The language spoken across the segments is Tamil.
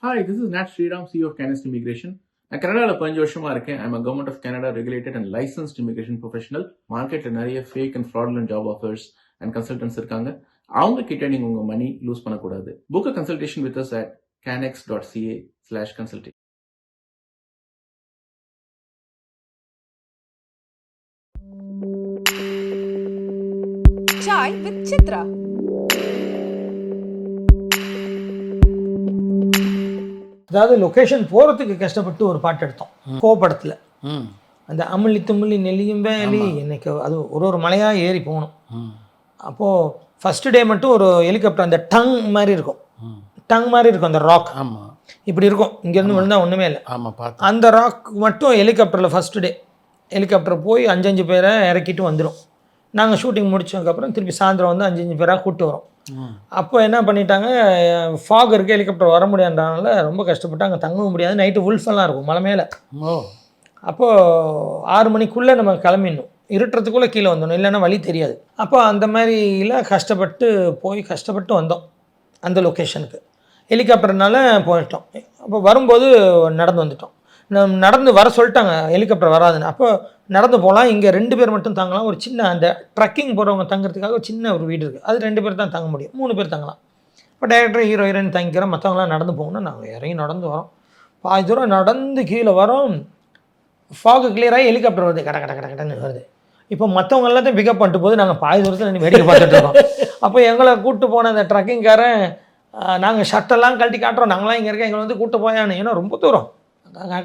Hi, this is Nat Sriram, CEO of Canist Immigration. நான் கனடாவில் 15 வருஷமா இருக்கேன். I'm government of Canada regulated and licensed immigration professional. மார்க்கெட்டில் நிறைய fake and fraudulent job offers and consultants இருக்காங்க. அவங்க கிட்ட நீங்கள் உங்கள் மணி லூஸ் பண்ணக்கூடாது. Book a consultation with us at canex.ca/consulting. Chai with Chitra. அதாவது லொக்கேஷன் போகிறதுக்கு கஷ்டப்பட்டு ஒரு பாட்டு எடுத்தோம் கோபடத்தில். அந்த அமிழி தும்மிழி நெல்லியும் வேலி என்னைக்கு அது ஒரு மலையாக ஏறி போகணும். அப்போது ஃபஸ்ட்டு டே மட்டும் ஒரு ஹெலிகாப்டர் அந்த டங் மாதிரி இருக்கும், அந்த ராக் இப்படி இருக்கும், இங்கேருந்து விழுந்தால் ஒன்றுமே இல்லை. அந்த ராக் மட்டும் ஹெலிகாப்டரில் ஃபஸ்ட்டு டே ஹெலிகாப்டர் போய் 5 பேரை இறக்கிட்டு வந்துடும். நாங்கள் ஷூட்டிங் முடிச்சதுக்கப்புறம் திருப்பி சாயந்தரம் வந்து 5 பேராக கூப்பிட்டு வரோம். அப்போ என்ன பண்ணிட்டாங்க, ஃபாக் இருக்குது, ஹெலிகாப்டர் வர முடியாதனால ரொம்ப கஷ்டப்பட்டு அங்கே தங்கவும் முடியாது. நைட்டு உல்ஃபெல்லாம் இருக்கும் மலை மேலே. அப்போது 6 மணிக்குள்ளே நம்ம கிளம்பிடணும், இருட்டுறதுக்குள்ளே கீழே வந்துடணும், இல்லைன்னா வழி தெரியாது. அப்போ அந்த மாதிரிலாம் கஷ்டப்பட்டு வந்தோம் அந்த லொக்கேஷனுக்கு. ஹெலிகாப்டர்னால போயிட்டோம். அப்போ வரும்போது நடந்து வந்துட்டோம். நடந்து வர சொல்லிட்டாங்க ஹெலிகாப்டர் வராதுன்னு. அப்போ நடந்து போகலாம், இங்கே 2 பேர் மட்டும் தங்கலாம். ஒரு சின்ன அந்த ட்ரக்கிங் போகிறவங்க தங்குறதுக்காக ஒரு சின்ன ஒரு வீடு இருக்குது, அது 2 பேர் தான் தங்க முடியும், 3 பேர் தங்கலாம். இப்போ டைரக்டர் ஹீரோ ஹீரோயின் தங்கிக்கிறோம், மற்றவங்களாம் நடந்து போகணும். நாங்கள் இறங்கி நடந்து வரோம், பாதி தூரம் நடந்து கீழே வரோம். ஃபாகு கிளியராகி ஹெலிகாப்டர் வருது, கடன்னு வருது. இப்போ மற்றவங்க எல்லாத்தையும் பிக்கப் பண்ணிட்டு போது நாங்கள் பாதி தூரத்தில் வேடிக்கை பார்த்துட்டு இருக்கோம். அப்போ எங்களை கூப்பிட்டு போன அந்த ட்ரக்கிங்காரன் நாங்கள் ஷர்ட்டெல்லாம் கழட்டி காட்டுறோம், நாங்களாம் இங்கே இருக்கோம், எங்களை வந்து கூப்பிட்டு போயான்னு, ஏன்னா ரொம்ப தூரம்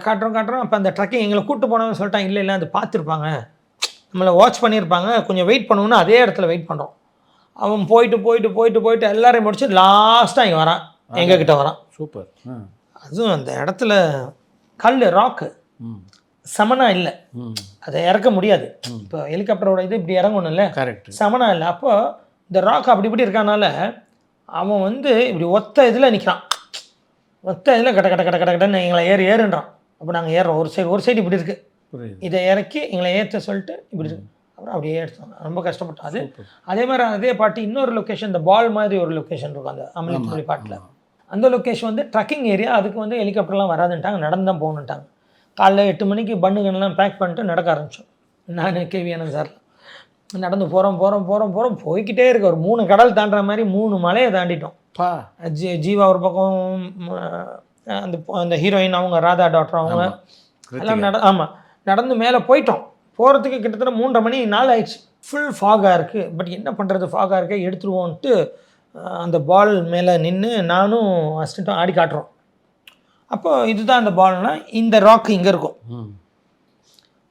காட்டுறோம். அப்போ அந்த ட்ரக்கிங் எங்களை கூப்பிட்டு போனவங்க சொல்லிட்டாங்க, இல்லை அது பார்த்துருப்பாங்க, நம்மளை வாட்ச் பண்ணியிருப்பாங்க, கொஞ்சம் வெயிட் பண்ணுவோன்னு அதே இடத்துல வெயிட் பண்ணுறோம். அவன் போயிட்டு எல்லாரையும் முடிச்சு லாஸ்ட்டாக இங்கே வரான், எங்ககிட்ட வரான். சூப்பர். அதுவும் அந்த இடத்துல கல் ராக்கு சமனா இல்லை, அதை இறக்க முடியாது. இப்போ ஹெலிகாப்டரோட இது இப்படி இறங்கணும் இல்லை, கரெக்ட், சமனா இல்லை. அப்போ இந்த ராக் அப்படி இப்படி இருக்கனால அவன் வந்து இப்படி ஒத்த இதில் நிற்கிறான், ஒத்த இதில் கடன்னு எங்களை ஏறுன்றான். அப்போ நாங்கள் ஏறுறோம், ஒரு சைடு இப்படி இருக்குது, இதை இறக்கி எங்களை ஏற்ற சொல்லிட்டு இப்படி இருக்கு. அப்புறம் அப்படியே எடுத்தோம், ரொம்ப கஷ்டப்பட்டோம். அதே மாதிரி அதே பாட்டு இன்னொரு லொக்கேஷன், இந்த பால் மாதிரி ஒரு லொக்கேஷன் இருக்கும் அந்த அமலி பாட்டில். அந்த லொக்கேஷன் வந்து ட்ரக்கிங் ஏரியா, அதுக்கு வந்து ஹெலிகாப்டர்லாம் வராதுன்ட்டாங்க, நடந்து தான் போகணுன்ட்டாங்க. காலைல 8 மணிக்கு பண்ணுங்கள்லாம் பேக் பண்ணிட்டு நடக்க ஆரம்பித்தோம். நான் கேவி ஆனந்த் சார்லாம் நடந்து போகிறோம் போய்கிட்டே இருக்கு. ஒரு 3 கடல் தாண்டுற மாதிரி 3 மலையை தாண்டிட்டோம். ஜீவா ஒரு பக்கம், அந்த ஹீரோயின் அவங்க ராதா டாக்டர் அவங்க எல்லாம் நடந்து மேலே போயிட்டோம். போகிறதுக்கு கிட்டத்தட்ட 3:30 மணி 4 ஆயிடுச்சு. ஃபுல் ஃபாகாக இருக்குது. பட் என்ன பண்ணுறது, ஃபாகாக இருக்க எடுத்துருவோன்ட்டு அந்த பால் மேலே நின்று நானும் அசிஸ்டண்ட்டும் ஆடி காட்டுறோம். அப்போ இதுதான் அந்த பால்னால் இந்த ராக் இங்கே இருக்கும்,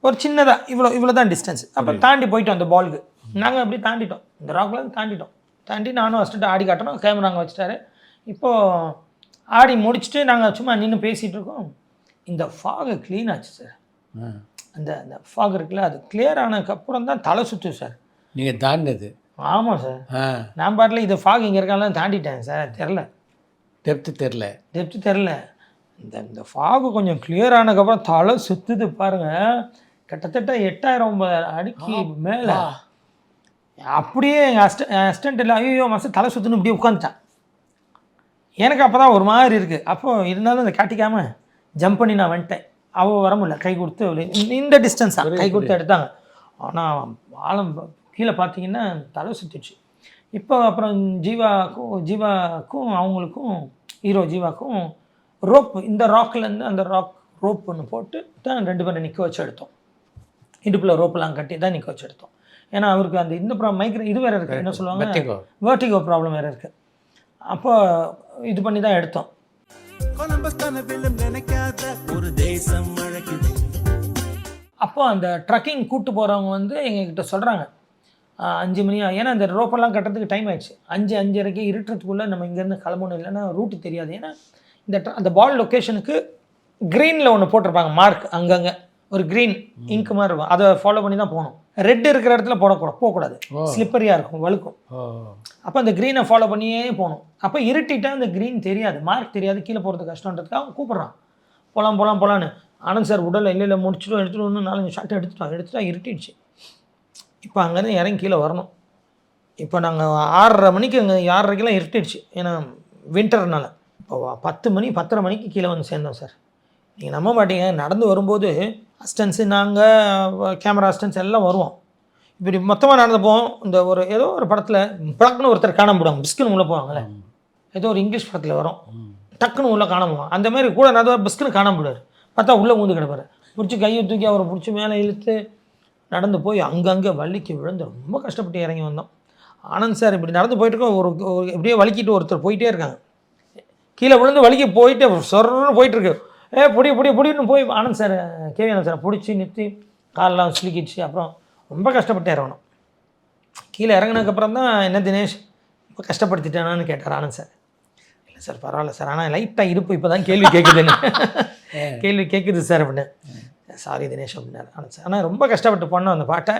ஒரு சின்னதாக இவ்வளோ தான் டிஸ்டன்ஸ். அப்போ தாண்டி போயிட்டோம் அந்த பாலுக்கு. நாங்கள் அப்படி தாண்டிட்டோம், இந்த ராக்லேருந்து தாண்டி நானும் அசிஸ்டண்ட்டு ஆடி காட்டுறோம். கேமரா அங்கே வச்சுட்டாரு. இப்போது ஆடி முடிச்சுட்டு நாங்கள் சும்மா நின்று பேசிகிட்டு இருக்கோம். இந்த ஃபாகை க்ளீன் ஆச்சு சார். அந்த ஃபாக் இருக்குல்ல, அது கிளியர் ஆனதுக்கப்புறம் தான் தலை சுற்று சார். நீங்கள் தாண்டினது? ஆமாம் சார். நான் பாட்டில் இது ஃபாக் இங்கே இருக்காலாம் தாண்டிட்டேன் சார். டெப்த்து தெரில. இந்த ஃபாகு கொஞ்சம் கிளியர் ஆனதுக்கப்புறம் தலை சுற்றுது பாருங்கள். கிட்டத்தட்ட 8000 அடிக்கு மேலே. அப்படியே எங்கள் அசிஸ்டண்ட் இல்லை, ஐயோ மாஸ்டர் தலை சுற்றுன்னு இப்படியே உட்காந்துட்டான். எனக்கு அப்போ தான் ஒரு மாதிரி இருக்குது. அப்போ இருந்தாலும் அதை காட்டிக்காமல் ஜம்ப் பண்ணி நான் வந்துட்டேன். அவள் வர முடியல, கை கொடுத்து இந்த டிஸ்டன்ஸ் தான் கை கொடுத்து எடுத்தாங்க. ஆனால் ஆழம் கீழே பார்த்தீங்கன்னா தலை சுற்றிச்சு. இப்போ அப்புறம் ஜீவாக்கும் அவங்களுக்கும் ஹீரோ ஜீவாக்கும் ரோப், இந்த ராக்லேருந்து அந்த ரோப் ஒன்று போட்டு தான் 2 பேரை நிற்க வச்சு எடுத்தோம். இடுப்பில் ரோப்பெல்லாம் கட்டி தான் நிற்க வச்சு எடுத்தோம். ஏன்னா அவருக்கு அந்த இந்த இது வேறு இருக்குது, என்ன சொல்லுவாங்க, வெர்டிகோ ப்ராப்ளம் வேறு இருக்குது. அப்போ இது பண்ணி தான் எடுத்தோம். அப்போ அந்த ட்ரக்கிங் கூப்பிட்டு போகிறவங்க வந்து எங்ககிட்ட சொல்கிறாங்க 5 மணி, ஏன்னா அந்த ரோப்பெல்லாம் கட்டுறதுக்கு டைம் ஆயிடுச்சு. 5:30 இருட்டுறதுக்குள்ளே நம்ம இங்கேருந்து கிளம்பணும், இல்லைன்னா ரூட்டு தெரியாது. ஏன்னா அந்த பால் லொக்கேஷனுக்கு க்ரீனில் ஒன்று போட்டிருப்பாங்க மார்க், அங்கங்கே ஒரு க்ரீன் இங்க் மாதிரி இருக்கும், அதை ஃபாலோ பண்ணி தான் போகணும். ரெட் இருக்கிற இடத்துல போகக்கூடாது, ஸ்லிப்பரியாக இருக்கும், வழுக்கும். அப்போ அந்த க்ரீனை ஃபாலோ பண்ணியே போகணும். அப்போ இருட்டிட்டால் அந்த க்ரீன் தெரியாது, மார்க் தெரியாது, கீழே போகிறது கஷ்டன்றதுக்காக அவங்க கூப்பிட்றான், போகலான்னு. ஆனந்த் சார் உடல் இல்லை எடுத்துகிட்டு 4 ஷாட் எடுத்துட்டா இருட்டிடுச்சு. இப்போ அங்கேருந்து இறங்கி கீழே வரணும். இப்போ நாங்கள் 6:30 மணிக்கு அங்கே 6:30க்கெல்லாம் இருட்டிடுச்சு, ஏன்னா வின்டர்னால. இப்போ 10 மணி 10:30 மணிக்கு கீழே வந்து சேர்ந்தோம் சார். நீங்கள் நம்ப மாட்டீங்க, நடந்து வரும்போது அசிஸ்டன்ஸு நாங்கள் கேமரா அசிஸ்டன்ஸ் எல்லாம் வருவோம். இப்படி மொத்தமாக நடந்து போவோம். இந்த ஒரு ஏதோ ஒரு படத்தில் டக்குன்னு ஒருத்தர் காணாம போடுவாங்க, பிஸ்குன்னு உள்ளே போவாங்களே, ஏதோ ஒரு இங்கிலீஷ் படத்தில் வரும், டக்குன்னு உள்ளே காணாம போவோம். அந்த மாதிரி கூட நடந்து பிஸ்குன்னு காணாம போடுவார். பார்த்தா உள்ளே ஊந்து கிடப்பார். பிடிச்சி கையை தூக்கி அவரை பிடிச்சி மேலே இழுத்து நடந்து போய் அங்கங்கே வலிக்கு விழுந்து ரொம்ப கஷ்டப்பட்டு இறங்கி வந்தோம். ஆனந்த் சார் இப்படி நடந்து போயிட்டுருக்கோம், ஒரு எப்படியே வலிக்கிட்டு ஒருத்தர் போயிட்டே இருக்காங்க. கீழே விழுந்து வலிக்கு போயிட்டு சொர்ன்னு போயிட்டுருக்கு. பொடின்னு போய் Anand sir K V Anand sir பிடிச்சி நிறுத்தி காலெலாம் சுலுக்கிடுச்சு. அப்புறம் ரொம்ப கஷ்டப்பட்டு இறங்கணும். கீழே இறங்கினதுக்கப்புறம் தான் என்ன தினேஷ் ரொம்ப கஷ்டப்படுத்திட்டானான்னு கேட்டார் ஆனந்த் சார். இல்லை சார் பரவாயில்ல சார், ஆனால் லைட்டாக இருப்பு இப்போ தான் கேள்வி கேட்குதுன்னு கேள்வி கேட்குது சார் அப்படின்னு. சாரி தினேஷ் அப்படின்னாரு ஆனந்த் சார். ஆனால் ரொம்ப கஷ்டப்பட்டு பண்ணோம் அந்த பாட்டை.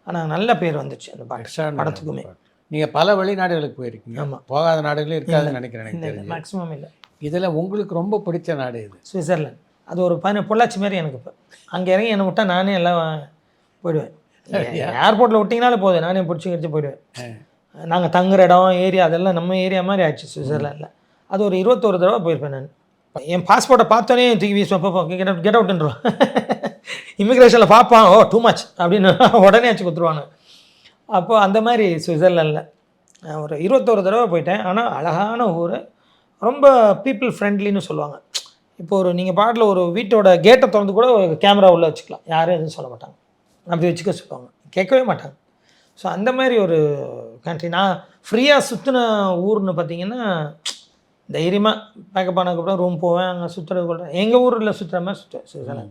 ஆனால் நல்ல பேர் வந்துச்சு அந்த பாட்டு படத்துக்குமே. நீங்கள் பல வெளிநாடுகளுக்கு போயிருக்கீங்க. ஆமாம், போகாத நாடுகளே இருக்காதுன்னு நினைக்கிறேன். எனக்கு தெரிஞ்சு மேக்ஸிமம் இல்லை. இதில் உங்களுக்கு ரொம்ப பிடிச்ச நாடு இது? சுவிட்சர்லாந்து. அது ஒரு பொள்ளாச்சி மாதிரி எனக்கு. இப்போ அங்கே இறங்கி என்னை விட்டால் நானே எல்லாம் போயிடுவேன். ஏர்போர்ட்டில் விட்டிங்கனாலே போதும், நானே பிடிச்சி கடிச்சு போயிடுவேன். நாங்கள் தங்குற இடம் ஏரியா அதெல்லாம் நம்ம ஏரியா மாதிரி ஆயிடுச்சு சுவிட்சர்லாண்டில். அது ஒரு 21 தடவை போயிருப்பேன் நான். என் பாஸ்போர்ட்டை பார்த்தோன்னே தூக்கி வீசுவேன், கெட் அவுட்ன்றான். இமிக்ரேஷனில் பார்ப்பான், ஓ டூ மச் அப்படின்னு உடனே வச்சு கொடுத்துருவாங்க. அப்போது அந்த மாதிரி சுவிட்சர்லாண்டில் ஒரு 21 தடவை போயிட்டேன். ஆனால் அழகான ஊர், ரொம்ப பீப்புள் ஃப்ரெண்ட்லின்னு சொல்லுவாங்க. இப்போ ஒரு நீங்கள் பாட்டில் ஒரு வீட்டோட கேட்டை திறந்து கூட கேமரா உள்ளே வச்சுக்கலாம், யாரும் எதுவும் சொல்ல மாட்டாங்க. அப்படி வச்சுக்க சொல்லுவாங்க, கேட்கவே மாட்டாங்க. ஸோ அந்த மாதிரி ஒரு கண்ட்ரி. நான் ஃப்ரீயாக சுற்றின ஊர்னு பார்த்தீங்கன்னா தைரியமாக பேக்கப் ஆனதுக்கப்புறம் ரூம் போவேன், அங்கே சுற்றுறது கொள்கிறேன். எங்கள் ஊரில் சுற்றுற மாதிரி சுற்றுவேன்.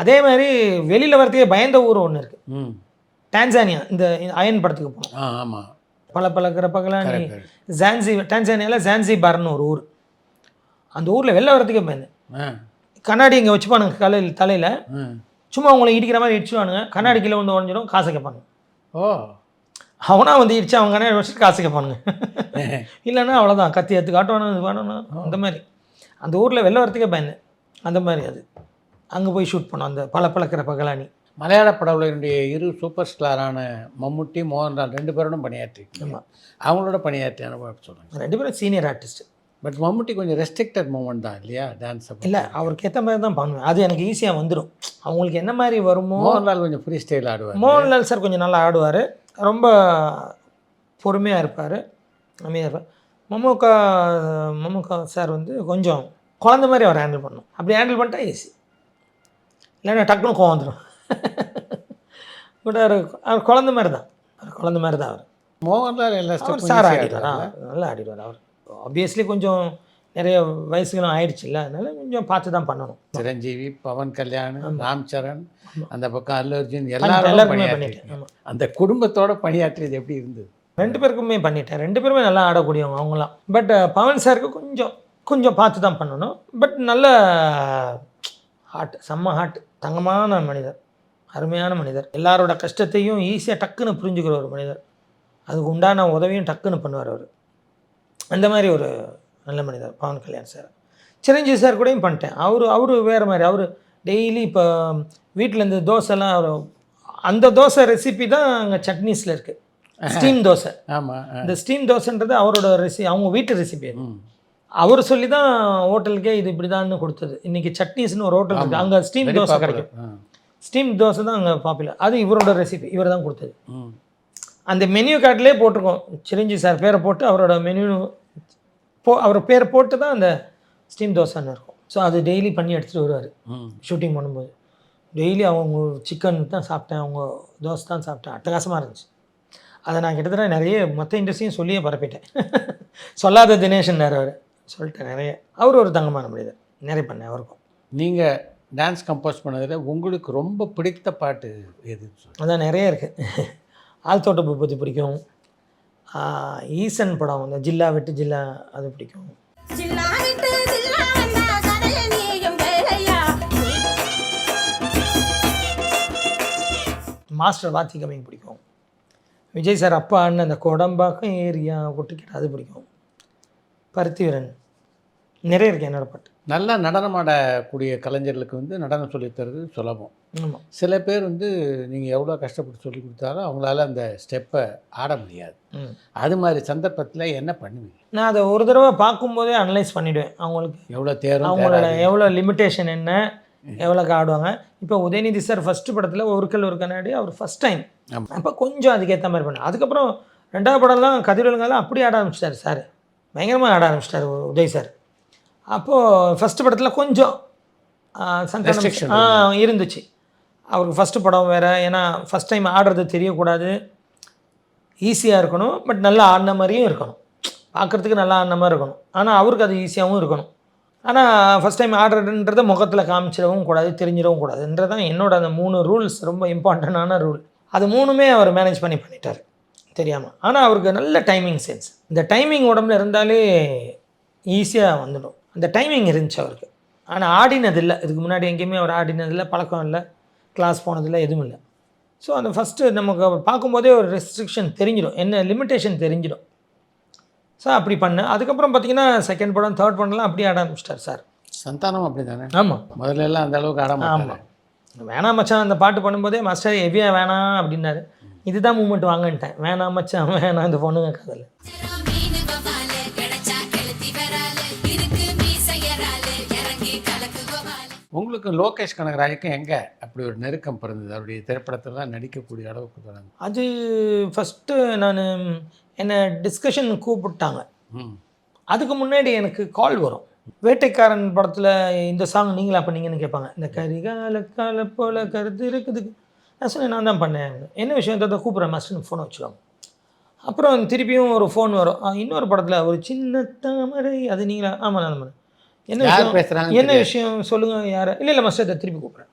அதே மாதிரி வெளியில் வரத்துக்கே பயந்த ஊர் ஒன்று இருக்குது, டான்சானியா. இந்த அயன் படத்துக்கு போனோம். ஆமாம், பல பகலானி டான்சானியாவில் ஜான்சிபார்னு ஒரு ஊர். அந்த ஊரில் வெளில வரத்துக்கே பயந்தேன். கண்ணாடி இங்கே வச்சுப்பானுங்க தலையில், சும்மா அவங்கள இடிக்கிற மாதிரி இடிச்சுவானுங்க. கண்ணாடி கீழே வந்து உடஞ்சிடும், காசு கேட்பானுங்க. ஓ, அவனா வந்து இடிச்சு அவங்க கண்ணாடி வச்சுட்டு காசு கேட்பானுங்க. இல்லைன்னா அவ்வளோதான், கத்தி எடுத்து காட்டுவானு இது பண்ணணும். அந்த மாதிரி அந்த ஊரில் வெளில வரத்துக்கே பயந்தேன். அந்த மாதிரி அது அங்கே போய் ஷூட் பண்ணோம் அந்த பளபளக்கிற பகலானி. மலையாள படவுடைய 2 சூப்பர் ஸ்டாரான மம்முட்டி, மோகன்லால் 2 பேரோடும் பணியாற்றிருக்கீங்க. ஆமாம், அவங்களோட பணியாற்றிய அனுபவம் சொல்லுங்கள். 2 பேரும் சீனியர் ஆர்டிஸ்ட். பட் மம்முட்டி கொஞ்சம் ரெஸ்ட்ரிக்டட் மூமெண்ட் தான் இல்லையா டான்ஸ்? இல்லை, அவருக்கு ஏற்ற மாதிரி தான் பண்ணுவேன். அது எனக்கு ஈஸியாக வந்துடும். அவங்களுக்கு என்ன மாதிரி வருமோ. மோகன்லால் கொஞ்சம் ஃப்ரீ ஸ்டைல் ஆடுவார். மோகன்லால் சார் கொஞ்சம் நல்லா ஆடுவார், ரொம்ப பொறுமையாக இருப்பார், அமைதியாக இருப்பார். மம்முக்கா சார் வந்து கொஞ்சம் குழந்த மாதிரி அவர் ஹேண்டில் பண்ணணும். அப்படி ஹேண்டில் பண்ணிட்டா ஈஸி, இல்லைன்னா டக்குன்னு கோவம் வந்துடும். பட் அவர் குழந்த மாதிரி தான், அவர். மோகன்லால் எல்லா சார் ஆடிடுவார், நல்லா ஆடிடுவார் அவர். ஆப்வியஸ்லி கொஞ்சம் நிறைய வயசுகளும் ஆயிடுச்சுல்ல, அதனால கொஞ்சம் பார்த்து தான் பண்ணணும். சிரஞ்சீவி, பவன் கல்யாண், ராம் சரண், அந்த பக்கம் அல்லு அர்ஜுன் எல்லாருமே பண்ணிட்டேன். அந்த குடும்பத்தோட பணியாற்றியது எப்படி இருந்தது? 2 பேருக்குமே பண்ணிட்டேன். 2 பேருமே நல்லா ஆடக்கூடியவங்க அவங்களாம். பட் பவன் சாருக்கு கொஞ்சம் பார்த்து தான் பண்ணணும். பட் நல்ல ஹார்ட், செம்ம ஹார்ட், தங்கமான மனிதர், அருமையான மனிதர். எல்லாரோட கஷ்டத்தையும் ஈஸியாக டக்குன்னு புரிஞ்சுக்கிற ஒரு மனிதர். அதுக்கு உண்டான உதவியும் டக்குன்னு பண்ணுவார் அவர். அந்த மாதிரி ஒரு நல்ல மனிதர் பவன் கல்யாண் சார். சிரஞ்சீவி சார் கூடயும் பண்ணிட்டேன். அவர் வேறு மாதிரி. அவர் டெய்லி இப்போ வீட்டில் இந்த தோசைலாம் அவர் அந்த தோசை ரெசிபி தான் அங்கே சட்னீஸில் இருக்குது, ஸ்டீம் தோசை. ஆமாம், இந்த ஸ்டீம் தோசைன்றது அவரோட அவங்க வீட்டு ரெசிபி. அவர் சொல்லி தான் ஹோட்டலுக்கே இது இப்படி தான் கொடுத்தது. இன்றைக்கி சட்னீஸ்னு ஒரு ஹோட்டல் இருக்குது, அங்கே ஸ்டீம் தோசை கிடைக்கும். ஸ்டீம் தோசை தான் அங்கே பாப்புலர். அது இவரோட ரெசிபி, இவர் தான் கொடுத்தது. அந்த மெனு கார்டிலே போட்டிருக்கோம் சிரஞ்சீவி சார் பேரை போட்டு, அவரோட மெனு அவர் பேரை போட்டு தான் அந்த ஸ்டீம் தோசைன்னு இருக்கும். ஸோ அது டெய்லி பண்ணி எடுத்துகிட்டு வருவார் ஷூட்டிங் பண்ணும்போது. டெய்லி அவங்க சிக்கன் தான் சாப்பிட்டேன், அவங்க தோசை தான் சாப்பிட்டேன், அட்டகாசமாக இருந்துச்சு. அதை நான் கிட்டத்தட்ட நிறைய மற்ற இண்டஸ்ட்ரியும் சொல்லியே பரப்பிட்டேன். சொல்லாத தினேஷன் அவர் சொல்லிட்டேன் நிறைய. அவர் ஒரு தங்கமான மனிதர், நிறைய பண்ணேன் அவருக்கும். நீங்கள் டான்ஸ் கம்போஸ் பண்ணதில் உங்களுக்கு ரொம்ப பிடித்த பாட்டு எது? அதான் நிறைய இருக்குது. ஆழ்த்தோட்ட பூபதி பிடிக்கும், ஈசன் படம் அந்த ஜில்லா விட்டு ஜில்லா அது பிடிக்கும். மாஸ்டர் வாத்தி கம்மிங் பிடிக்கும். விஜய் சார் அப்பா அண்ணன் அந்த கொடம்பாக்கம் ஏரியா ஒட்டுக்கிட்ட அது பிடிக்கும். பருத்தி வீரன் நிறைய இருக்குது என்னோட பாட்டு. நல்லா நடனம் ஆடக்கூடிய கலைஞர்களுக்கு வந்து நடனம் சொல்லித் தர்றது சுலபம். ஆமாம். சில பேர் வந்து நீங்கள் எவ்வளோ கஷ்டப்பட்டு சொல்லி கொடுத்தாலும் அவங்களால அந்த ஸ்டெப்பை ஆட முடியாது. அது மாதிரி சந்தர்ப்பத்தில் என்ன பண்ணுவீங்க? நான் அதை ஒரு தடவை பார்க்கும்போதே அனலைஸ் பண்ணிவிடுவேன். அவங்களுக்கு எவ்வளோ தேரும் அவங்களோட எவ்வளோ லிமிட்டேஷன் என்ன, எவ்வளோக்கு ஆடுவாங்க. இப்போ உதயநிதி சார் ஃபஸ்ட்டு படத்தில் ஒரு கல் ஒரு கண்ணாடி அவர் ஃபஸ்ட் டைம். அப்போ கொஞ்சம் அதுக்கேற்ற மாதிரி பண்ணேன். அதுக்கப்புறம் 2வது படம்லாம் கதிரவனுங்கெல்லாம் அப்படி ஆட ஆரம்பிச்சிட்டார் சார், பயங்கரமாக ஆட ஆரம்பிச்சிட்டார் உதய் சார். அப்போது ஃபஸ்ட்டு படத்தில் கொஞ்சம் சந்தானம் இருந்துச்சு. அவருக்கு ஃபஸ்ட்டு படம் வேறு, ஏன்னா ஃபஸ்ட் டைம் ஆடுறது தெரியக்கூடாது, ஈஸியாக இருக்கணும், பட் நல்லா ஆடின மாதிரியும் இருக்கணும், பார்க்குறதுக்கு நல்லா ஆடின மாதிரி இருக்கணும், ஆனால் அவருக்கு அது ஈஸியாகவும் இருக்கணும். ஆனால் ஃபஸ்ட் டைம் ஆடுறதுன்றதை முகத்தில் காமிச்சிடவும் கூடாது, தெரிஞ்சிடவும் கூடாதுன்றது தான் என்னோட அந்த 3 ரூல்ஸ், ரொம்ப இம்பார்ட்டண்டான ரூல். அது 3மே அவர் மேனேஜ் பண்ணிட்டார் தெரியாமல். ஆனால் அவருக்கு நல்ல டைமிங் சென்ஸ். இந்த டைமிங் உடம்புல இருந்தாலே ஈஸியாக வந்துடும். அந்த டைமிங் இருந்துச்சு அவருக்கு. ஆனால் ஆடினதில்லை, இதுக்கு முன்னாடி எங்கேயுமே அவர் ஆடினதில்லை, பழக்கம் இல்லை, கிளாஸ் போனதில்லை, எதுவும் இல்லை. ஸோ அந்த ஃபஸ்ட்டு நமக்கு பார்க்கும்போதே ஒரு ரெஸ்ட்ரிக்ஷன் தெரிஞ்சிடும், என்ன லிமிட்டேஷன் தெரிஞ்சிடும். ஸோ அப்படி பண்ணேன். அதுக்கப்புறம் பார்த்தீங்கன்னா செகண்ட் படம், தேர்ட் படம்லாம் அப்படியே ஆட ஆரம்பிச்சிட்டார் சார். சந்தானம் அப்படி தானே? ஆமாம். முதல்ல எல்லாம் அந்த அளவுக்கு ஆட மாட்டாங்க. ஆமாம். வேணாம் மச்சான் அந்த பாட்டு பண்ணும்போதே மாஸ்டர் ஹெவியாக வேணாம் அப்படின்னாரு. இதுதான் மூமெண்ட் வாங்கன்ட்டேன். வேணாம் மச்சான் வேணாம் இந்த பொண்ணுங்க கதையில். உங்களுக்கு லோகேஷ் கனகராஜுக்கும் எங்கே அப்படி ஒரு நெருக்கம் பிறந்தது? அவருடைய திரைப்படத்தெல்லாம் நடிக்கக்கூடிய அளவுக்கு பிறந்தது அது ஃபஸ்ட்டு நான் என்னை டிஸ்கஷன் கூப்பிட்டாங்க. அதுக்கு முன்னாடி எனக்கு கால் வரும். வேட்டைக்காரன் படத்தில் இந்த சாங் நீங்களா பண்ணீங்கன்னு கேட்பாங்க. இந்த கரிகால கால போல கருத்து இருக்குது. நான் சொன்னேன் நான் தான் பண்ணேன். என்ன விஷயம் தான் கூப்பிட்றேன் மாஸ்டர்னு ஃபோனை வச்சுக்கோங்க. அப்புறம் திருப்பியும் ஒரு ஃபோன் வரும். இன்னொரு படத்தில் ஒரு சின்ன தாமரை, அது நீங்களா? ஆமாம் நான் பண்ணேன். என்ன விஷயம் பேசுகிறாங்க, என்ன விஷயம் சொல்லுங்கள். யார்? இல்லை மாஸ்டர் இதை திருப்பி கூப்பிட்றேன்.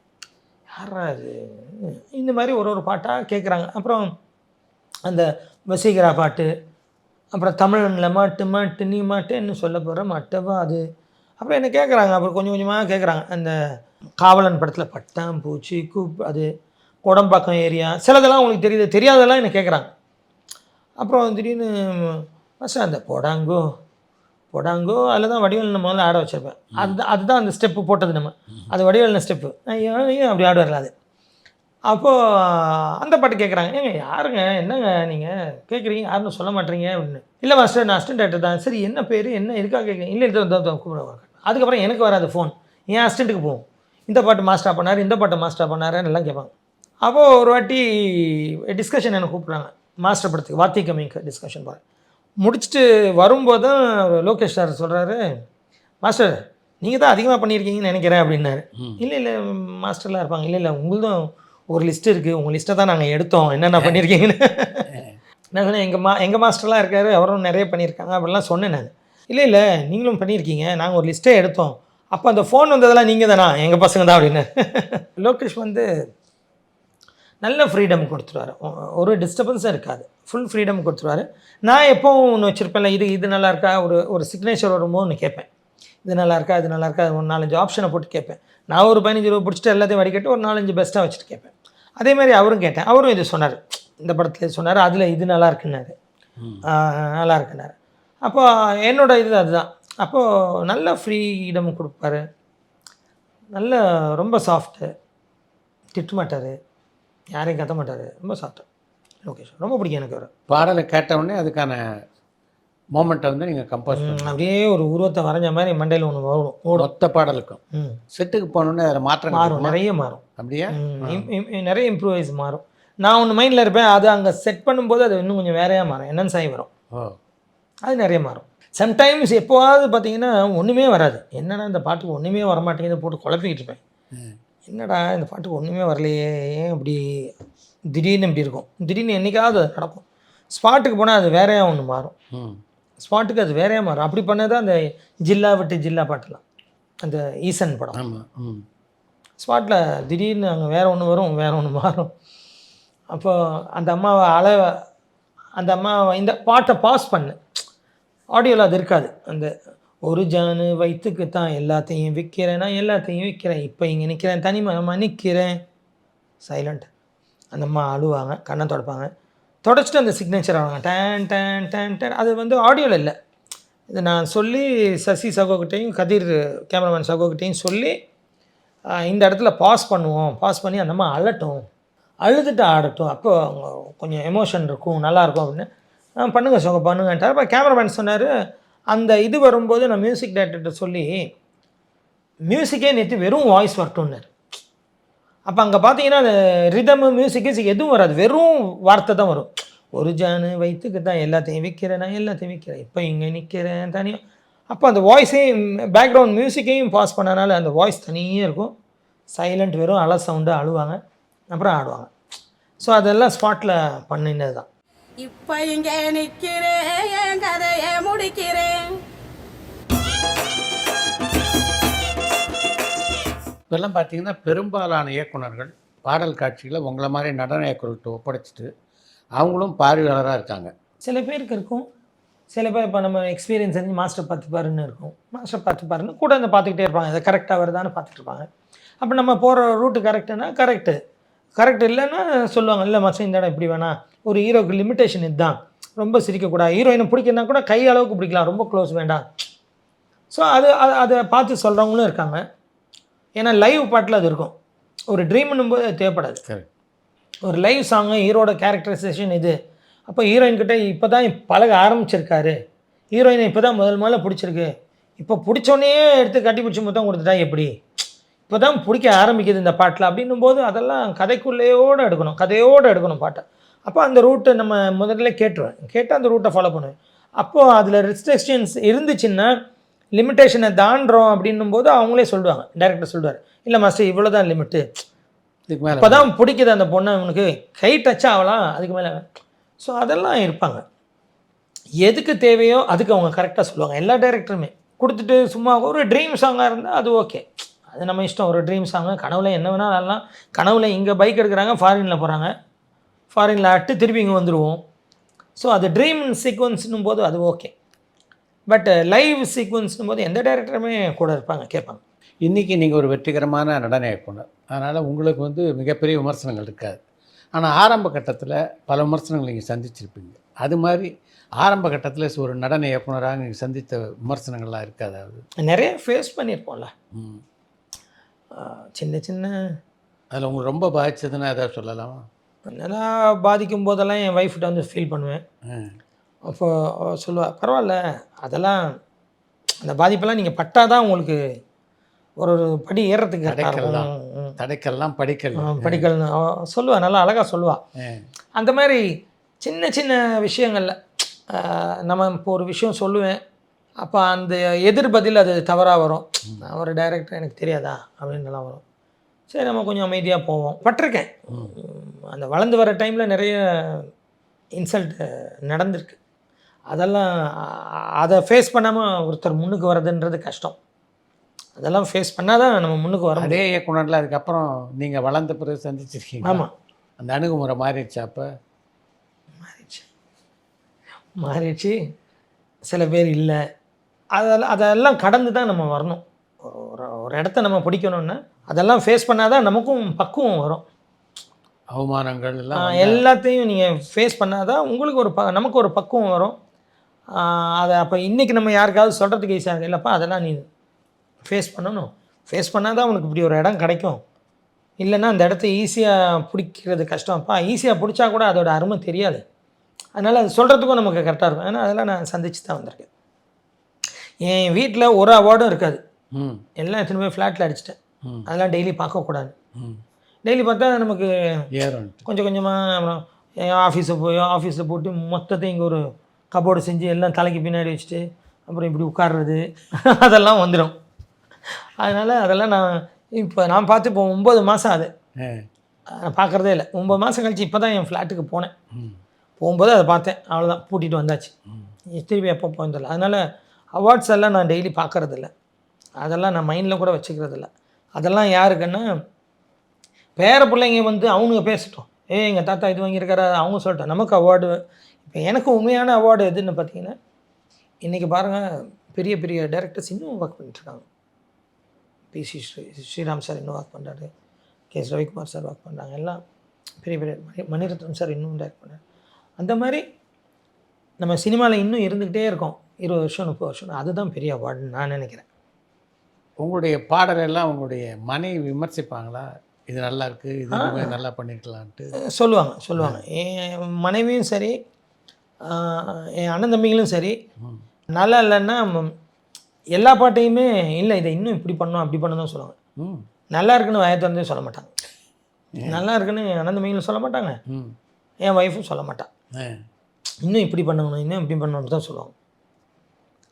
யாரா அது? இந்த மாதிரி ஒரு பாட்டாக கேட்குறாங்க. அப்புறம் அந்த வசீகரா பாட்டு, அப்புறம் தமிழில் மாட்டு மாட்டு நீ மாட்டேன்னு சொல்ல போகிற மாட்டவா அது. அப்புறம் என்ன கேட்குறாங்க. அப்புறம் கொஞ்சம் கொஞ்சமாக கேட்குறாங்க. அந்த காவலன் படத்தில் பட்டாம்பூச்சி அது கோடம்பாக்கம் ஏரியா, சிலதெல்லாம் உங்களுக்கு தெரியாதெல்லாம் என்ன கேட்குறாங்க. அப்புறம் திடீர்னு மாஸ்டர் அந்த போடாங்கோ அதில் தான் வடிவேல் நம்ம முதல்ல ஆட வச்சுருப்பேன். அதுதான் அந்த ஸ்டெப்பு போட்டது நம்ம. அது வடிவேலின ஸ்டெப்பு. ஐயோ அப்படி ஆடுவார்ல அது. அப்போது அந்த பாட்டு கேட்குறாங்க. ஏங்க யாருங்க, என்னங்க நீங்கள் கேட்குறீங்க, யாருன்னு சொல்ல மாட்டேறீங்க அப்படின்னு. இல்லை மாஸ்டர் நான் அசிஸ்டன்ட் டேரக்டர் தான். சரி என்ன பேர், என்ன எதுக்காக கேட்குறீங்க? இல்லை கூப்பிட. அதுக்கப்புறம் எனக்கு வராது ஃபோன், என் அசிஸ்டண்ட்டுக்கு போகும். இந்த பாட்டு மாஸ்டராக பண்ணார், இந்த பாட்டு மாஸ்டராக பண்ணாருன்னு எல்லாம் கேட்பாங்க. அப்போது ஒரு வாட்டி டிஸ்கஷன் என்னை கூப்பிட்றாங்க மாஸ்டர் படத்துக்கு, வாத்தி கம்மிங்க டிஸ்கஷன் பாரு. முடிச்சுட்டு வரும்போது தான் லோகேஷ் சார் சொல்கிறாரு, மாஸ்டர் நீங்கள் தான் அதிகமாக பண்ணியிருக்கீங்கன்னு நினைக்கிறேன் அப்படின்னாரு. இல்லை மாஸ்டர்லாம் இருப்பாங்க. இல்லை உங்களுதும் ஒரு லிஸ்ட் இருக்குது, உங்கள் லிஸ்ட்டை தான் நாங்கள் எடுத்தோம் என்னென்ன பண்ணியிருக்கீங்கன்னு. நான் சொன்னேன் எங்கள் மாஸ்டர்லாம் இருக்கார், அவரும் நிறைய பண்ணியிருக்காங்க அப்படிலாம் சொன்னேன் நான். இல்லை நீங்களும் பண்ணியிருக்கீங்க, நாங்கள் ஒரு லிஸ்ட்டே எடுத்தோம். அப்போ அந்த ஃபோன் வந்ததெல்லாம் நீங்கள் தானா? எங்கள் பசங்க தான் அப்படின்னு. லோகேஷ் வந்து நல்ல ஃப்ரீடம் கொடுத்துருவார், ஒரு டிஸ்டர்பன்ஸும் இருக்காது, ஃபுல் ஃப்ரீடம் கொடுத்துருவார். நான் எப்போவும் ஒன்று வச்சுருப்பேன்ல, இது நல்லா இருக்கா, ஒரு சிக்னேச்சர் வரும்போது ஒன்று கேட்பேன், இது நல்லா இருக்கா, இது நல்லா இருக்கா, ஒரு 4-5 ஆப்ஷனை போட்டு கேட்பேன். நான் ஒரு 15-20 பிடிச்சிட்டு எல்லாத்தையும் வடிகட்டி ஒரு 4-5 பெஸ்ட்டாக வச்சுட்டு கேட்பேன். அதே மாதிரி அவரும் கேட்டேன். அவரும் இது சொன்னார், இந்த படத்தில் சொன்னார், அதில் இது நல்லா இருக்குன்னாரு, நல்லா இருக்குன்னாரு. அப்போ என்னோட இது அதுதான். அப்போது நல்ல ஃப்ரீடம் கொடுப்பாரு, நல்ல ரொம்ப சாஃப்ட்டு, திட்ட மாட்டார், யாரையும் கத்த மாட்டார், ரொம்ப சாஃப்ட்டு. லோகேஷ் ரொம்ப பிடிக்கும் எனக்கு. அவர் பாடலை கேட்டவுடனே அதுக்கான மோமெண்ட்டை வந்து நீங்கள் கம்போஸ் அப்படியே ஒரு உருவத்தை வரைஞ்ச மாதிரி மண்டையில் ஒன்று வரும் மொத்த பாடலுக்கும். செட்டுக்கு போனோடனே அதில் மாற்றம் மாறும், நிறைய மாறும். அப்படியே நிறைய இம்ப்ரூவைஸ் மாறும். நான் ஒன்று மைண்டில் இருப்பேன், அது அங்கே செட் பண்ணும்போது அது இன்னும் கொஞ்சம் வேறையாக மாறும், என்னென்னு சாய் வரும், அது நிறைய மாறும். சம்டைம்ஸ் எப்போவாவது பார்த்தீங்கன்னா ஒன்றுமே வராது, என்னடா இந்த பாட்டுக்கு ஒன்றுமே வரமாட்டேங்குது போட்டு குழப்பிக்கிட்டு இருப்பேன். என்னடா இந்த பாட்டுக்கு ஒன்றுமே வரலையே, ஏன் அப்படி திடீர்னு இப்படி இருக்கும். திடீர்னு என்றைக்காவது அது நடக்கும். ஸ்பாட்டுக்கு போனால் அது வேறையாக ஒன்று மாறும், ஸ்பாட்டுக்கு அது வேறையாக மாறும். அப்படி பண்ணது அந்த ஜில்லா விட்டு ஜில்லா பாட்டெலாம், அந்த ஈசன் படம். ஸ்பாட்டில் திடீர்னு அங்கே வேறு ஒன்று வரும், வேறு ஒன்று மாறும். அப்போ அந்த அம்மாவை இந்த பாட்டை பாஸ் பண்ணு, ஆடியோவில் அது இருக்காது. அந்த ஒரு ஜானு வயிற்றுக்கு தான் எல்லாத்தையும் விற்கிறேன், நான் எல்லாத்தையும் விற்கிறேன், இப்போ இங்கே நிற்கிறேன், தனிமனமாக நிற்கிறேன், சைலண்ட். அந்த அம்மா அழுவாங்க, கண்ணை தொடப்பாங்க, தொடச்சிட்டு அந்த சிக்னேச்சர் ஆவாங்க, டேன் டேன் டேன் டேன். அது வந்து ஆடியோவில் இல்லை, இதை நான் சொல்லி சசி சகோகிட்டையும் கதிர் கேமராமேன் சகோகிட்டையும் சொல்லி இந்த இடத்துல பாஸ் பண்ணுவோம், பாஸ் பண்ணி அந்த அம்மா அழட்டும், அழுதுட்டு ஆடட்டும், அப்போ அவங்க கொஞ்சம் எமோஷன் இருக்கும், நல்லாயிருக்கும் அப்படின்னு பண்ணுங்க சகோ பண்ணுங்கன்ட்டார். அப்போ கேமராமேன் சொன்னார், அந்த இது வரும்போது நான் மியூசிக் டைரக்டர்கிட்ட சொல்லி மியூசிக்கே நேற்று வெறும் வாய்ஸ் வரட்டும்னார். அப்போ அங்கே பார்த்தீங்கன்னா அந்த ரிதமு மியூசிக்கு எதுவும் வராது, வெறும் வார்த்தை தான் வரும். ஒரு ஜானு வயிற்றுக்கு தான் எல்லாத்தையும் விற்கிறேன், நான் எல்லாத்தையும் விற்கிறேன், இப்போ இங்கே நிற்கிறேன் தனியாக. அப்போ அந்த வாய்ஸையும் பேக்ரவுண்ட் மியூசிக்கையும் பாஸ் பண்ணனால அந்த வாய்ஸ் தனியாக இருக்கும், சைலண்ட், வெறும் அலை சவுண்டு, அழுவாங்க, அப்புறம் ஆடுவாங்க. ஸோ அதெல்லாம் ஸ்பாட்டில் பண்ணினது தான். இப்போ இங்கே நிற்கிறேன், என் கதையை முடிக்கிறேன். இப்போல்லாம் பார்த்தீங்கன்னா பெரும்பாலான இயக்குனர்கள் பாடல் காட்சிகளை உங்களை மாதிரி நடன இயக்குனர்கிட்ட ஒப்படைச்சிட்டு அவங்களும் பார்வையாளராக இருக்காங்க. சில பேருக்கு இருக்கும், சில பேர் இப்போ நம்ம எக்ஸ்பீரியன்ஸ் செஞ்சு மாஸ்டர் பார்த்துப்பாருன்னு இருக்கும், மாஸ்டர் பார்த்துப்பாருன்னு கூட வந்து பார்த்துக்கிட்டே இருப்பாங்க, இதை கரெக்டாக வருதான்னு பார்த்துட்டு இருப்பாங்க. அப்போ நம்ம போகிற ரூட்டு கரெக்டுன்னா கரெக்ட் இல்லைன்னா சொல்லுவாங்க, இல்லை மாஸ்டர் இந்த இடம் இப்படி வேணாம், ஒரு ஹீரோக்கு லிமிட்டேஷன் இதுதான், ரொம்ப சிரிக்கக்கூடாது, ஹீரோயினை பிடிக்கணுன்னா கூட கை அளவுக்கு பிடிக்கலாம், ரொம்ப க்ளோஸ் வேண்டாம். ஸோ அதை பார்த்து சொல்கிறவங்களும் இருக்காங்க. ஏன்னா லைவ் பாட்டில் அது இருக்கும், ஒரு ட்ரீம்னும் போது அது தேவைப்படாது. ஒரு லைவ் சாங்கு ஹீரோட கேரக்டரைசேஷன் இது. அப்போ ஹீரோயின்கிட்ட இப்போ தான் பழக ஆரம்பிச்சிருக்காரு, ஹீரோயினை இப்போ தான் முதல்ல பிடிச்சிருக்கு, இப்போ பிடிச்சோன்னே எடுத்து கட்டி பிடிச்சி மொத்தம் கொடுத்துட்டா எப்படி, இப்போ தான் பிடிக்க ஆரம்பிக்குது இந்த பாட்டில் அப்படின்னும் போது அதெல்லாம் கதைக்குள்ளேயோடு எடுக்கணும் பாட்டை. அப்போ அந்த ரூட்டை நம்ம முதல்ல கேட்டு அந்த ரூட்டை ஃபாலோ பண்ணுவேன். அப்போது அதில் ரெஸ்ட்ரிக்ஷன்ஸ் இருந்துச்சுன்னா, லிமிட்டேஷனை தாண்டுறோம் அப்படின்னும் போது அவங்களே சொல்லுவாங்க, டைரக்டர் சொல்லுவார், இல்லை மாஸ்டர் இவ்வளோ தான் லிமிட்டு, இதுக்கு மேலே இப்போ தான் பிடிக்குது அந்த பொண்ணை, அவனுக்கு கை டச் ஆகலாம், அதுக்கு மேலே. ஸோ அதெல்லாம் இருப்பாங்க, எதுக்கு தேவையோ அதுக்கு அவங்க கரெக்டாக சொல்லுவாங்க. எல்லா டைரக்டருமே கொடுத்துட்டு சும்மா ஒரு ட்ரீம் சாங்காக இருந்தால் அது ஓகே, அது நம்ம இஷ்டம். ஒரு ட்ரீம் சாங்கு கனவுல என்ன வேணாலும் ஆடலாம். கனவுல இங்கே பைக் எடுக்கிறாங்க, ஃபாரினில் போகிறாங்க, ஃபாரினில் ஆட்டு திருப்பி இங்கே வந்துடுவோம். ஸோ அது ட்ரீம் சீக்வன்ஸ்னும் போது அது ஓகே. பட் லைவ் சீக்வன்ஸ்னும் போது எந்த டைரக்டருமே கூட இருப்பாங்க, கேட்பாங்க. இன்றைக்கி நீங்கள் ஒரு வெற்றிகரமான நடன இயக்குனர், அதனால் உங்களுக்கு வந்து மிகப்பெரிய விமர்சனங்கள் இருக்காது. ஆனால் ஆரம்ப கட்டத்தில் பல விமர்சனங்கள் நீங்கள் சந்திச்சிருப்பீங்க. அது மாதிரி ஆரம்ப கட்டத்தில் ஒரு நடன இயக்குனராக நீங்கள் சந்தித்த விமர்சனங்கள்லாம் இருக்காது? அது நிறைய ஃபேஸ் பண்ணியிருப்போம்ல, சின்ன அதில் உங்களுக்கு ரொம்ப பாதிச்சதுன்னா எதாவது சொல்லலாமா? நல்லா பாதிக்கும் போதெல்லாம் என் ஒய்ஃப்கிட்ட வந்து ஃபீல் பண்ணுவேன். அப்போ சொல்லுவாள், பரவாயில்ல அதெல்லாம், அந்த பாதிப்பெல்லாம் நீங்கள் பட்டால் தான் உங்களுக்கு ஒரு படி ஏறுறதுக்கு தடைக்கல்லாம் படிக்கல்னு சொல்லுவாள், நல்லா அழகாக சொல்லுவாள். அந்த மாதிரி சின்ன விஷயங்களில் நம்ம இப்போ ஒரு விஷயம் சொல்லுவேன், அப்போ அந்த எதிர்பதில் அது தவறாக வரும், நான் ஒரு டைரக்டர் எனக்கு தெரியாதா அப்படின்னுலாம் வரும். சரி நம்ம கொஞ்சம் அமைதியாக போவோம். பட்டிருக்கேன், அந்த வளர்ந்து வர டைமில் நிறைய இன்சல்ட் நடந்திருக்கு. அதெல்லாம் அதை ஃபேஸ் பண்ணாமல் ஒருத்தர் முன்னுக்கு வர்றதுன்றது கஷ்டம். அதெல்லாம் ஃபேஸ் பண்ணால் தான் நம்ம முன்னுக்கு வரோம். அதே இயக்குனரில் அதுக்கப்புறம் நீங்கள் வளர்ந்த பிறகு சந்திச்சிருக்கீங்க. ஆமாம், அந்த அணுகுமுறை மாறிடுச்சு. அப்போ மாறிடுச்சு. சில பேர் இல்லை, அதெல்லாம் கடந்து தான் நம்ம வரணும். ஒரு இடத்த நம்ம பிடிக்கணும்னா அதெல்லாம் ஃபேஸ் பண்ணால் தான் நமக்கும் பக்குவம் வரும். அவமானங்கள் எல்லாம் எல்லாத்தையும் நீங்கள் ஃபேஸ் பண்ணால் தான் உங்களுக்கு நமக்கு ஒரு பக்குவம் வரும். அதை அப்போ இன்றைக்கி நம்ம யாருக்காவது சொல்கிறதுக்கு ஈஸியாக இருக்குது, இல்லைப்பா அதெல்லாம் நீ ஃபேஸ் பண்ணணும், ஃபேஸ் பண்ணால் தான் உனக்கு இப்படி ஒரு இடம் கிடைக்கும், இல்லைன்னா அந்த இடத்த ஈஸியாக பிடிக்கிறது கஷ்டம்ப்பா, ஈஸியாக பிடிச்சா கூட அதோட அருமை தெரியாது. அதனால் அது சொல்கிறதுக்கும் நமக்கு கரெக்டாக இருக்கும். ஏன்னா அதெல்லாம் நான் சந்திச்சு தான் வந்திருக்கேன். என் வீட்டில் ஒரு அவார்டும் இருக்காது, எல்லாம் எத்தனை போய் ஃப்ளாட்டில் அடிச்சிட்டேன். அதெல்லாம் டெய்லி பார்க்கக்கூடாது. டெய்லி பார்த்தா நமக்கு கொஞ்சம் கொஞ்சமாக அப்புறம் ஆஃபீஸில் போட்டு மொத்தத்தையும் இங்கே ஒரு கபோர்டு செஞ்சு எல்லாம் தலைக்கு பின்னாடி வச்சுட்டு அப்புறம் இப்படி உட்கார்றது அதெல்லாம் வந்துடும். அதனால் அதெல்லாம் நான் பார்த்து இப்போ 9 மாதம் ஆகுது, நான் பார்க்குறதே இல்லை. 9 மாதம் கழிச்சு இப்போ தான் என் ஃப்ளாட்டுக்கு போனேன். போகும்போது அதை பார்த்தேன், அவ்வளோதான், பூட்டிகிட்டு வந்தாச்சு. திருப்பி எப்போ போயிருந்தில்ல. அதனால் அவார்ட்ஸ் எல்லாம் நான் டெய்லி பார்க்குறதில்ல, அதெல்லாம் நான் மைண்டில் கூட வச்சுக்கிறதில்ல. அதெல்லாம் யாருக்குன்னா பேர பிள்ளைங்க வந்து அவனுங்க பேசட்டும், எங்கள் தாத்தா இது வாங்கியிருக்காரு அவங்க சொல்லிட்டோம், நமக்கு அவார்டு. இப்போ எனக்கு உண்மையான அவார்டு எதுன்னு பார்த்தீங்கன்னா, இன்றைக்கி பாருங்கள் பெரிய பெரிய டைரக்டர்ஸ் இன்னும் ஒர்க் பண்ணிட்டுருக்காங்க. பிசி ஸ்ரீராம் சார் இன்னும் ஒர்க் பண்ணுறாரு, கேஎஸ் ரவிக்குமார் சார் ஒர்க் பண்ணுறாங்க, எல்லாம் பெரிய பெரிய மணிரத்னம் சார் இன்னும் டைரக்ட் பண்ணுறாரு. அந்த மாதிரி நம்ம சினிமாவில் இன்னும் இருந்துக்கிட்டே இருக்கோம். 20 வருஷம் 30 வருஷம் அதுதான் பெரிய அவார்டுன்னு நான் நினைக்கிறேன். உங்களுடைய பாடலெல்லாம் உங்களுடைய மனைவி விமர்சிப்பாங்களா? இது நல்லா இருக்குது, இது இன்னும் நல்லா பண்ணியிருக்கலான்ட்டு. சொல்லுவாங்க. என் மனைவியும் சரி, என் அண்ணன் தம்பிகளும் சரி, நல்லா இல்லைன்னா எல்லா பாட்டையுமே இல்லை இதை இன்னும் இப்படி பண்ணணும் அப்படி பண்ணணும் தான் சொல்லுவாங்க. நல்லா இருக்குன்னு வாயை திறந்தே சொல்ல மாட்டாங்க. நல்லா இருக்குன்னு என் அண்ணன் தம்பிகளும் சொல்ல மாட்டாங்க, என் ஒய்ஃபும் சொல்ல மாட்டான். இன்னும் இப்படி பண்ணணும் இன்னும் இப்படி பண்ணணும் தான் சொல்லுவாங்க.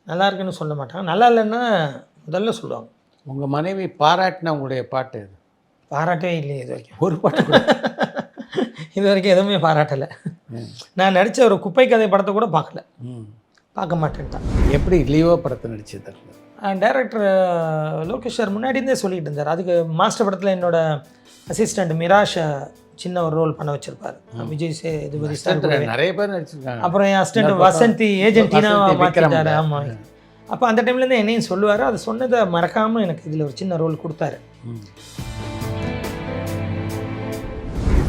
நல்லா இருக்குன்னு சொல்ல மாட்டாங்க, நல்லா இல்லைன்னா முதல்ல சொல்லுவாங்க. உங்கள் மனைவி பாராட்டின உங்களுடைய பாட்டு இது? பாராட்டவே இல்லையே இது வரைக்கும். ஒரு பாட்டு கூட இது வரைக்கும் எதுவுமே பாராட்டலை. நான் நடித்த ஒரு குப்பை கதை படத்தை கூட பார்க்கல, பார்க்க மாட்டேன்ட்டான். எப்படி லியோ படத்தை நடிச்சது? டைரக்டர் லோகேஷ் சார் முன்னாடி இருந்தே சொல்லிட்டு இருந்தார். அதுக்கு மாஸ்டர் படத்தில் என்னோட அசிஸ்டண்ட் மிராஷ் சின்ன ஒரு ரோல் பண்ண வச்சிருப்பாரு. விஜய் சேதுபதி சார் நிறைய பேர் நடிச்சிருக்காங்க. அப்புறம் என் அசிஸ்டண்ட் வசந்தி ஏஜென்டினா மாற்றிட்டாரு. ஆமாம், அப்போ அந்த டைம்லேருந்து என்னையும் சொல்லுவார். அது சொன்னதை மறக்காமல் எனக்கு இதில் ஒரு சின்ன ரோல் கொடுத்தாரு.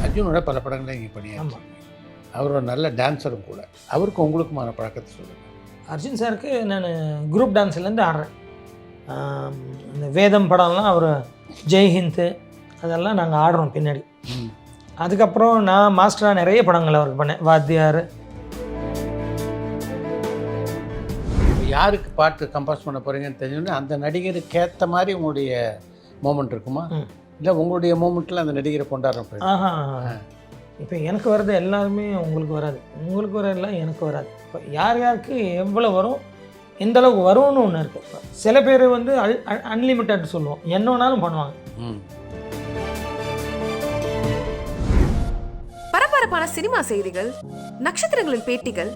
அர்ஜுனோட பல படங்களை நீங்கள் பண்ணியாச்சு. அவர் ஒரு நல்ல டான்ஸரும் கூட. அவருக்கு உங்களுக்குமான பழக்கத்தை சொல்லுங்கள். அர்ஜுன் சாருக்கு நான் குரூப் டான்ஸ்லேருந்து ஆடுறேன். இந்த வேதம் படம்லாம் அவர் ஜெய்ஹிந்த் அதெல்லாம் நாங்கள் ஆடுறோம் பின்னாடி. அதுக்கப்புறம் நான் மாஸ்டராக நிறைய படங்கள் அவருக்கு பண்ணேன். வாத்தியார். யாருக்கு பாட்டு கம்போஸ் பண்ண போகிறீங்கன்னு தெரிஞ்சோன்னே அந்த நடிகருக்கு ஏற்ற மாதிரி உங்களுடைய மூமெண்ட் இருக்குமா? இல்லை உங்களுடைய மூமெண்ட்டில் அந்த நடிகரை கொண்டாடுற போய் இப்போ எனக்கு வர்றது எல்லாருமே உங்களுக்கு வராது, உங்களுக்கு வரலாம் எனக்கு வராது. இப்போ யார் யாருக்கு எவ்வளோ வரும் எந்த அளவுக்கு வரும்னு ஒன்று இருக்குது. சில பேர் வந்து அன்லிமிட்டட் சொல்லுவோம், என்ன வேணாலும் பண்ணுவாங்க. பரபரப்பான சினிமா செய்திகள், நட்சத்திரங்களின் பேட்டிகள்,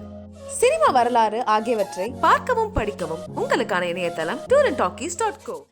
சினிமா வரலாறு ஆகியவற்றை பார்க்கவும் படிக்கவும் உங்களுக்கான இணையதளம் tourantalkies.co.